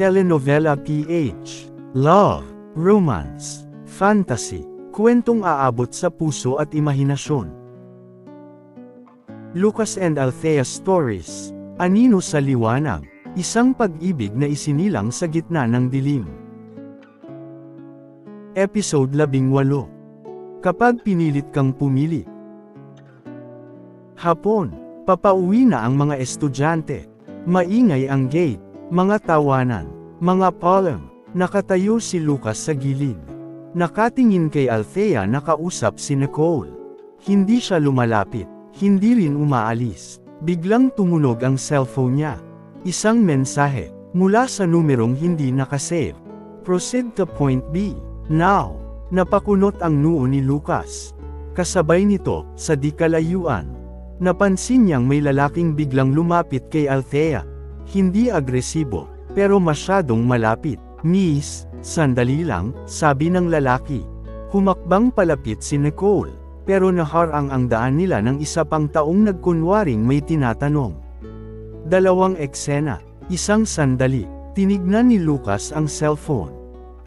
telenovela PH, love, romance, fantasy, kwentong aabot sa puso at imahinasyon. Lucas and Althea Stories, Anino sa Liwanag, isang pag-ibig na isinilang sa gitna ng dilim. Episode 18. Kapag pinilit kang pumili. Hapon, papauwi na ang mga estudyante. Maingay ang gate, mga tawanan, mga palm. Nakatayo si Lucas sa gilid. Nakatingin kay Althea na kausap si Nicole. Hindi siya lumalapit, hindi rin umaalis. Biglang tumunog ang cellphone niya. Isang mensahe, mula sa numerong hindi nakasave. Proceed to point B, now. Napakunot ang noo ni Lucas. Kasabay nito, sa di kalayuan, napansin niyang may lalaking biglang lumapit kay Althea. Hindi agresibo, pero masyadong malapit. Miss, sandali lang, sabi ng lalaki. Humakbang palapit si Nicole, pero naharang ang daan nila ng isa pang taong nagkunwaring may tinatanong. Dalawang eksena, isang sandali, tinignan ni Lucas ang cellphone.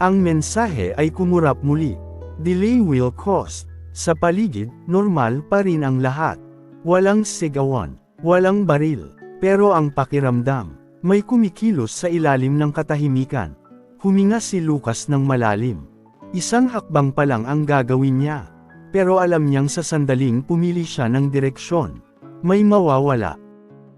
Ang mensahe ay kumurap muli. Delay will cost. Sa paligid, normal pa rin ang lahat. Walang sigawan, walang baril, pero ang pakiramdam, may kumikilos sa ilalim ng katahimikan. Huminga si Lucas ng malalim. Isang hakbang pa lang ang gagawin niya. Pero alam niyang sa sandaling pumili siya ng direksyon. May mawawala.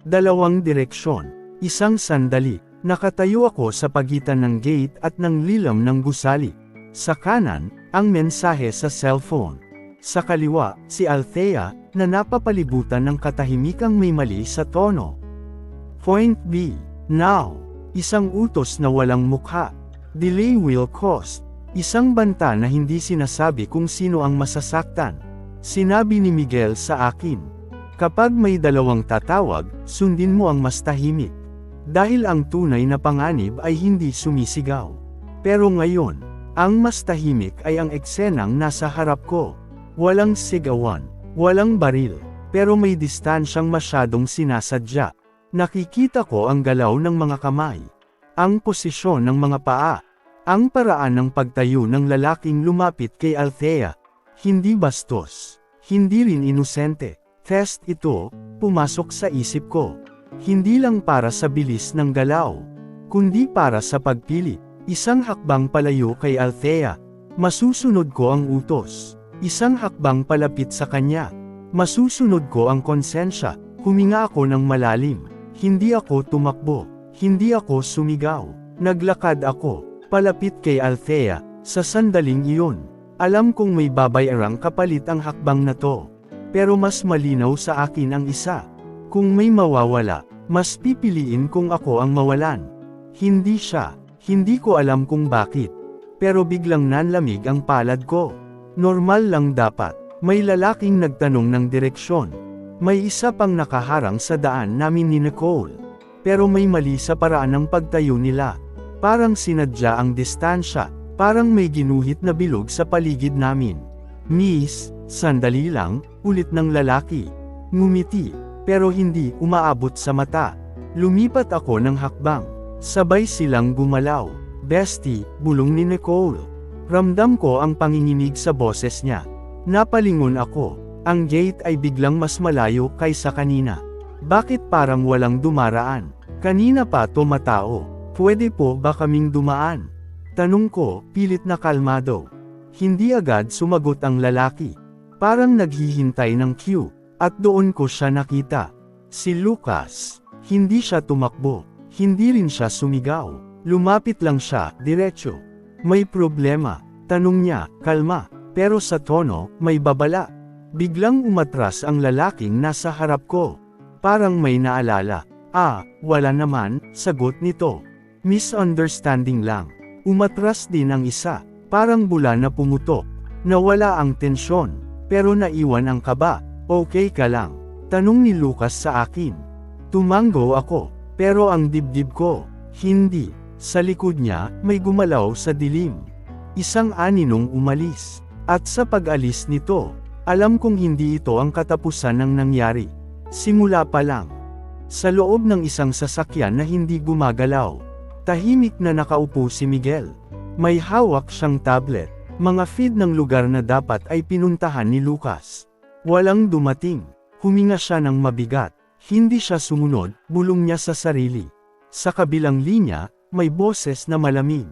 Dalawang direksyon. Isang sandali. Nakatayo ako sa pagitan ng gate at ng lilam ng gusali. Sa kanan, ang mensahe sa cellphone. Sa kaliwa, si Althea, na napapalibutan ng katahimikang may mali sa tono. Point B. Now. Isang utos na walang mukha. Delay will cost. Isang banta na hindi sinasabi kung sino ang masasaktan. Sinabi ni Miguel sa akin. Kapag may dalawang tatawag, sundin mo ang mas tahimik. Dahil ang tunay na panganib ay hindi sumisigaw. Pero ngayon, ang mas tahimik ay ang eksenang nasa harap ko. Walang sigawan, walang baril, pero may distansyang masyadong sinasadya. Nakikita ko ang galaw ng mga kamay, ang posisyon ng mga paa, ang paraan ng pagtayo ng lalaking lumapit kay Althea. Hindi bastos, hindi rin inosente. Test ito, pumasok sa isip ko. Hindi lang para sa bilis ng galaw, kundi para sa pagpili. Isang hakbang palayo kay Althea. Masusunod ko ang utos. Isang hakbang palapit sa kanya. Masusunod ko ang konsensya. Huminga ako ng malalim. Hindi ako tumakbo. Hindi ako sumigaw. Naglakad ako, palapit kay Althea. Sa sandaling iyon, alam kong may babayarang kapalit ang hakbang na to. Pero mas malinaw sa akin ang isa. Kung may mawawala, mas pipiliin kung ako ang mawalan. Hindi siya. Hindi ko alam kung bakit. Pero biglang nanlamig ang palad ko. Normal lang dapat. May lalaking nagtanong ng direksyon. May isa pang nakaharang sa daan namin ni Nicole. Pero may mali sa paraan ng pagtayo nila. Parang sinadya ang distansya. Parang may ginuhit na bilog sa paligid namin. Miss, sandali lang, ulit ng lalaki. Ngumiti, pero hindi umaabot sa mata. Lumipat ako ng hakbang. Sabay silang gumalaw. Bestie, bulong ni Nicole. Ramdam ko ang panginginig sa boses niya. Napalingon ako. Ang gate ay biglang mas malayo kaysa kanina. Bakit parang walang dumaraan? Kanina pa tumatao. Pwede po ba kaming dumaan? Tanong ko, pilit na kalmado. Hindi agad sumagot ang lalaki. Parang naghihintay ng cue. At doon ko siya nakita. Si Lucas. Hindi siya tumakbo. Hindi rin siya sumigaw. Lumapit lang siya, diretso. May problema? Tanong niya, kalma. Pero sa tono, may babala. Biglang umatras ang lalaking nasa harap ko. Parang may naalala. Wala naman, sagot nito. Misunderstanding lang. Umatras din ang isa. Parang bula na pumutok. Nawala ang tensyon. Pero naiwan ang kaba. Okay ka lang? Tanong ni Lucas sa akin. Tumango ako. Pero ang dibdib ko, hindi. Sa likod niya, may gumalaw sa dilim. Isang aninong umalis. At sa pag-alis nito, alam kong hindi ito ang katapusan ng nangyari. Simula pa lang. Sa loob ng isang sasakyan na hindi gumagalaw. Tahimik na nakaupo si Miguel. May hawak siyang tablet. Mga feed ng lugar na dapat ay pinuntahan ni Lucas. Walang dumating. Huminga siya ng mabigat. Hindi siya sumunod, bulong niya sa sarili. Sa kabilang linya, may boses na malamig.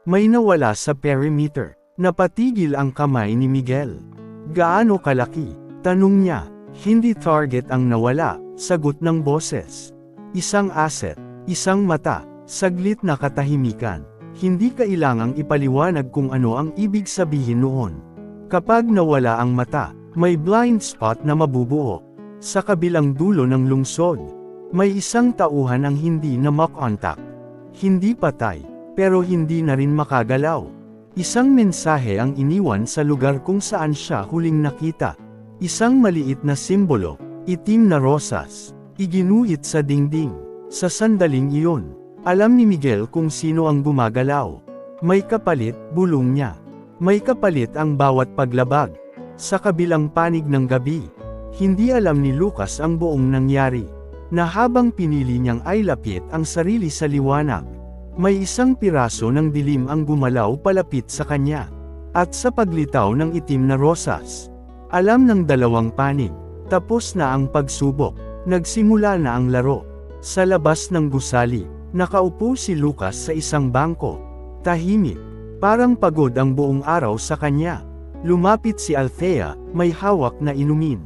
May nawala sa perimeter. Napatigil ang kamay ni Miguel. Gaano kalaki? Tanong niya. Hindi target ang nawala, sagot ng boses. Isang asset, isang mata, saglit na katahimikan. Hindi kailangang ipaliwanag kung ano ang ibig sabihin noon. Kapag nawala ang mata, may blind spot na mabubuo. Sa kabilang dulo ng lungsod, may isang tauhan ang hindi na makontak. Hindi patay, pero hindi na rin makagalaw. Isang mensahe ang iniwan sa lugar kung saan siya huling nakita. Isang maliit na simbolo, itim na rosas, iginuhit sa dingding. Sa sandaling iyon, alam ni Miguel kung sino ang gumagalaw. May kapalit, bulong niya. May kapalit ang bawat paglabag. Sa kabilang panig ng gabi, hindi alam ni Lucas ang buong nangyari. Na habang pinili niyang ay lapit ang sarili sa liwanag, may isang piraso ng dilim ang gumalaw palapit sa kanya. At sa paglitaw ng itim na rosas, alam ng dalawang panig, tapos na ang pagsubok, nagsimula na ang laro. Sa labas ng gusali, nakaupo si Lucas sa isang bangko. Tahimik, parang pagod ang buong araw sa kanya. Lumapit si Althea, may hawak na inumin.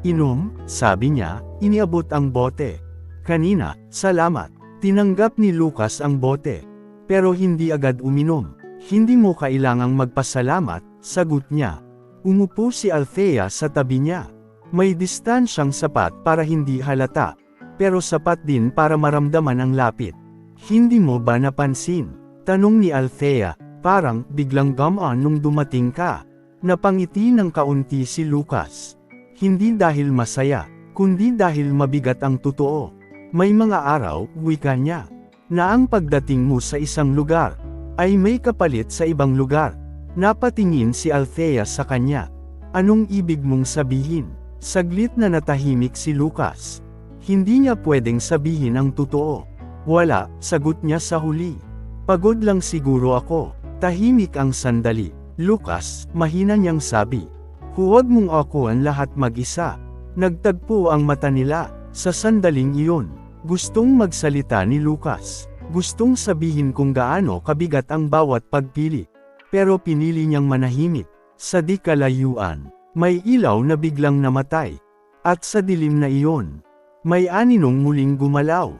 Inom, sabi niya, iniabot ang bote. Kanina, salamat. Tinanggap ni Lucas ang bote. Pero hindi agad uminom. Hindi mo kailangang magpasalamat, sagot niya. Umupo si Althea sa tabi niya. May distansyang sapat para hindi halata, pero sapat din para maramdaman ang lapit. Hindi mo ba napansin? Tanong ni Althea, parang biglang gamaan nung dumating ka. Napangiti ng kaunti si Lucas. Hindi dahil masaya, kundi dahil mabigat ang totoo. May mga araw, wika niya, na ang pagdating mo sa isang lugar, ay may kapalit sa ibang lugar. Napatingin si Althea sa kanya. Anong ibig mong sabihin? Saglit na natahimik si Lucas. Hindi niya pwedeng sabihin ang totoo. Wala, sagot niya sa huli. Pagod lang siguro ako. Tahimik ang sandali. Lucas, mahina niyang sabi. Huwag mong ako ang lahat mag-isa. Nagtagpo ang mata nila. Sa sandaling iyon, gustong magsalita ni Lucas. Gustong sabihin kung gaano kabigat ang bawat pagpili. Pero pinili niyang manahimik. Sa di kalayuan, may ilaw na biglang namatay. At sa dilim na iyon, may aninong muling gumalaw.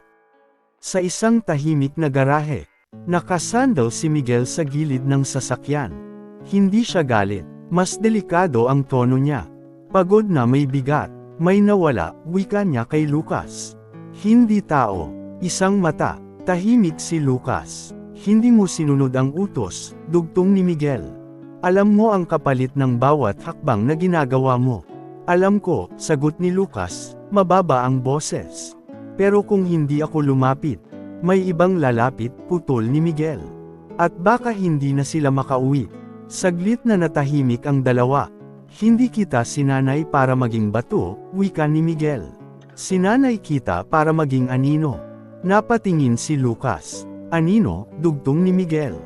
Sa isang tahimik na garahe, nakasandal si Miguel sa gilid ng sasakyan. Hindi siya galit, mas delikado ang tono niya. Pagod na may bigat, may nawala, wika niya kay Lucas. Hindi tao, isang mata, tahimik si Lucas. Hindi mo sinunod ang utos, dugtong ni Miguel. Alam mo ang kapalit ng bawat hakbang na ginagawa mo. Alam ko, sagot ni Lucas, mababa ang boses. Pero kung hindi ako lumapit, may ibang lalapit, putol ni Miguel. At baka hindi na sila makauwi. Saglit na natahimik ang dalawa. Hindi kita sinanay para maging bato, wika ni Miguel. Sinanay kita para maging anino. Napatingin si Lucas. Anino, dugtong ni Miguel.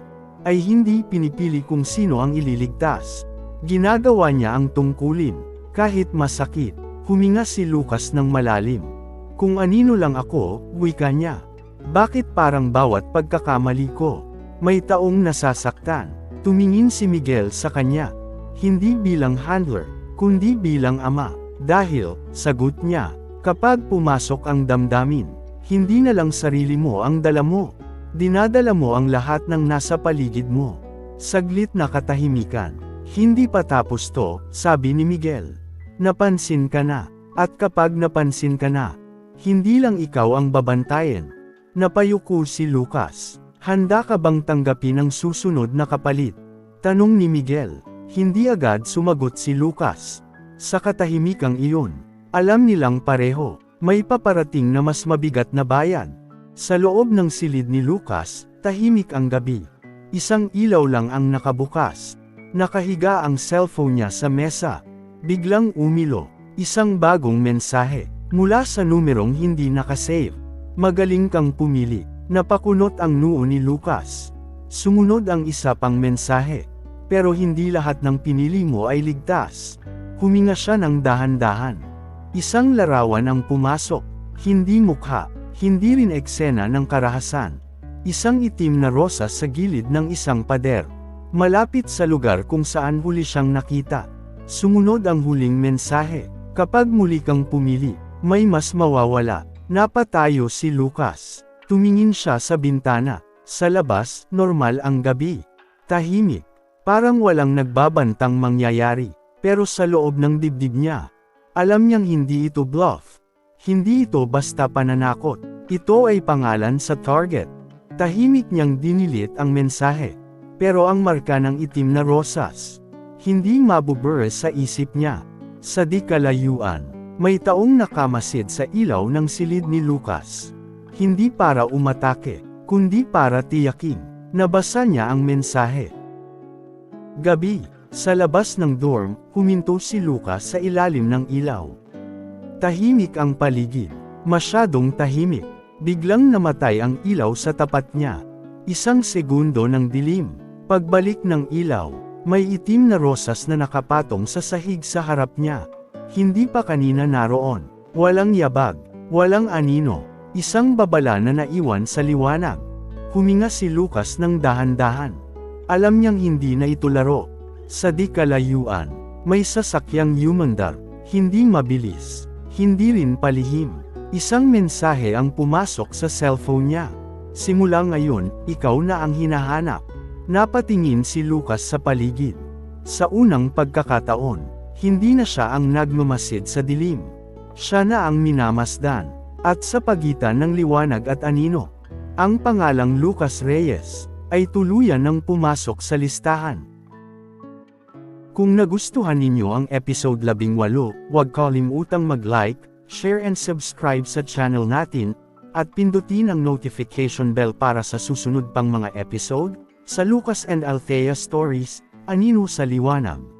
Ay hindi pinipili kung sino ang ililigtas. Ginagawa niya ang tungkulin. Kahit masakit, huminga si Lucas ng malalim. Kung anino lang ako, wika niya. Bakit parang bawat pagkakamali ko, may taong nasasaktan? Tumingin si Miguel sa kanya. Hindi bilang handler, kundi bilang ama. Dahil, sagot niya, kapag pumasok ang damdamin, hindi na lang sarili mo ang dala mo. Dinadala mo ang lahat ng nasa paligid mo. Saglit na katahimikan. Hindi pa tapos to, sabi ni Miguel. Napansin ka na. At kapag napansin ka na, hindi lang ikaw ang babantayan. Napayuko si Lucas. Handa ka bang tanggapin ang susunod na kapalit? Tanong ni Miguel. Hindi agad sumagot si Lucas. Sa katahimikang iyon, alam nilang pareho, may paparating na mas mabigat na bayad. Sa loob ng silid ni Lucas, tahimik ang gabi. Isang ilaw lang ang nakabukas. Nakahiga ang cellphone niya sa mesa. Biglang umilo, isang bagong mensahe, mula sa numerong hindi nakasave. Magaling kang pumili. Napakunot ang noo ni Lucas. Sumunod ang isa pang mensahe. Pero hindi lahat ng pinili mo ay ligtas. Huminga siya ng dahan-dahan. Isang larawan ang pumasok. Hindi mukha, hindi rin eksena ng karahasan. Isang itim na rosas sa gilid ng isang pader. Malapit sa lugar kung saan huli siyang nakita. Sumunod ang huling mensahe. Kapag muli kang pumili, may mas mawawala. Napatayo si Lucas. Tumingin siya sa bintana. Sa labas, normal ang gabi. Tahimik. Parang walang nagbabantang mangyayari. Pero sa loob ng dibdib niya, alam niyang hindi ito bluff. Hindi ito basta pananakot. Ito ay pangalan sa target. Tahimik niyang dinilit ang mensahe. Pero ang marka ng itim na rosas, hindi mabubura sa isip niya. Sa di kalayuan, may taong nakamasid sa ilaw ng silid ni Lucas. Hindi para umatake, kundi para tiyakin. Nabasa niya ang mensahe. Gabi, sa labas ng dorm, huminto si Lucas sa ilalim ng ilaw. Tahimik ang paligid. Masyadong tahimik. Biglang namatay ang ilaw sa tapat niya. Isang segundo ng dilim. Pagbalik ng ilaw, may itim na rosas na nakapatong sa sahig sa harap niya. Hindi pa kanina naroon. Walang yabag. Walang anino. Isang babala na naiwan sa liwanag. Huminga si Lucas ng dahan-dahan. Alam niyang hindi na ito laro. Sa di kalayuan, may sasakyang humandar. Hindi mabilis. Hindi rin palihim. Isang mensahe ang pumasok sa cellphone niya. Simula ngayon, ikaw na ang hinahanap. Napatingin si Lucas sa paligid. Sa unang pagkakataon, hindi na siya ang nagmamasid sa dilim. Siya na ang minamasdan. At sa pagitan ng liwanag at anino, ang pangalang Lucas Reyes ay tuluyan ng pumasok sa listahan. Kung nagustuhan ninyo ang episode 18, huwag kalimutang mag-like, share and subscribe sa channel natin, at pindutin ang notification bell para sa susunod pang mga episode, sa Lucas and Althea Stories, Anino sa Liwanag.